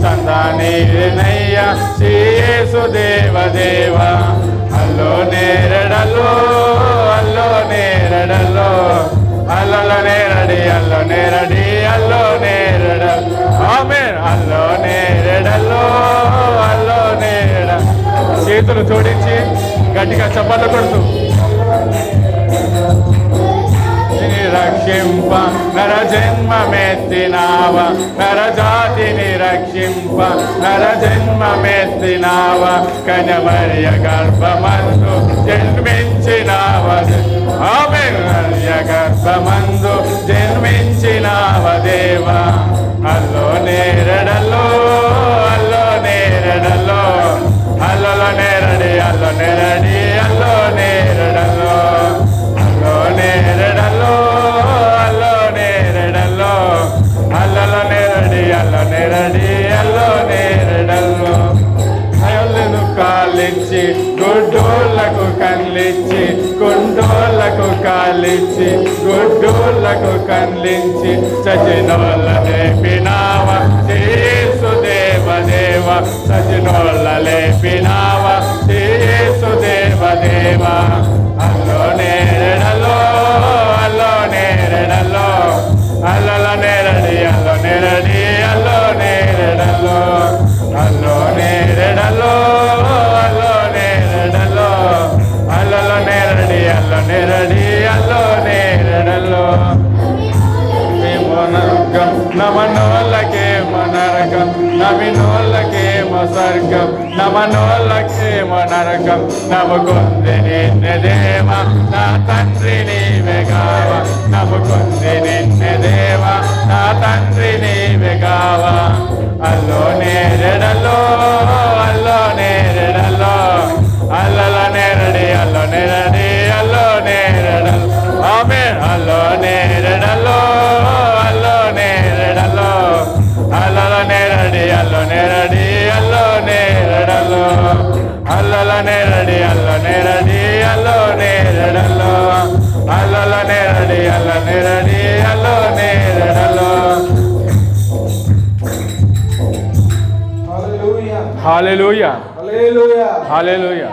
చందా నీరినయ్య శ్రీయేసు దేవ అల్లో నేరడలో అల్లో నేరడలో అల్లో నేరడి అల్లో నేరడి అల్లో నేరడ ఆమేన్ అల్లో నేరడలో అల్లో నేరడ చేతులు జోడించి గట్టిగా చప్పట్లు కొడుతూ రక్షింప నర జన్మమెత్తినావ నరజాతిని రక్షింప నర జన్మమెత్తినావ కన్యమర్య గర్భమందు జన్మించినావ ఆమేన్ మరియ గర్భమందు జన్మించినావ దేవా అల్లో నేరడలో అల్లో నేరడలో అల్లో నేరడి అల్లో నేరడి అల్లో నేరడలో అల్లో నేరడలో అల్లో నేరడలో అల్లలో నేరడి అల్లో నేరడి అల్లో నేరడలో అయ్యలను కాలిచ్చి గుడ్డోళ్లకు కళ్ళిచ్చి కుండోళ్లకు కాలిచ్చి గుడ్డోళ్లకు కళ్ళించి చచ్చినోళ్ళ లేపినావ యేసు దేవ సచినోళ్ళ లేపినావ యేసు దేవ అల్లో నేరడలో అల్లో నేరడలో అల్లలో నేరడి అల్లో నేరడి అల్లో నేరడలో అల్లో నేరడలో అల్లో నేరడలో అల్లలో నేరడి అల్లో నేరడి అల్లో నేరడలో నరకం నమనోళ్ళకేమో నరకం నమినోళ్ళకేమో స్వర్గం నమనోళ్ళకేమో నరకం నమ్ముకుంది నిన్నే దేవ నా తండ్రి నీవే కావ నమ్ముకుంది నిన్నే దేవ నా తండ్రి నీవే కావ అల్లో నేరడలో అల్లో నేరడలో అల్లలో నేరడి అల్లో నేరడి అల్లో నేరడలో ఆమేన్ అల్లో నేరడలో అల్లో నేరడలో అల్లలో నేరడి అల్లో నేరడి అల్లో నేరడలో అల్లలో నేరడి అల్లో నేరడి అల్లో నేరడలో అల్లలో నేరడి అల్లో నేరడి అల్లో నేరడలో హల్లెలూయా హల్లెలూయా హల్లెలూయా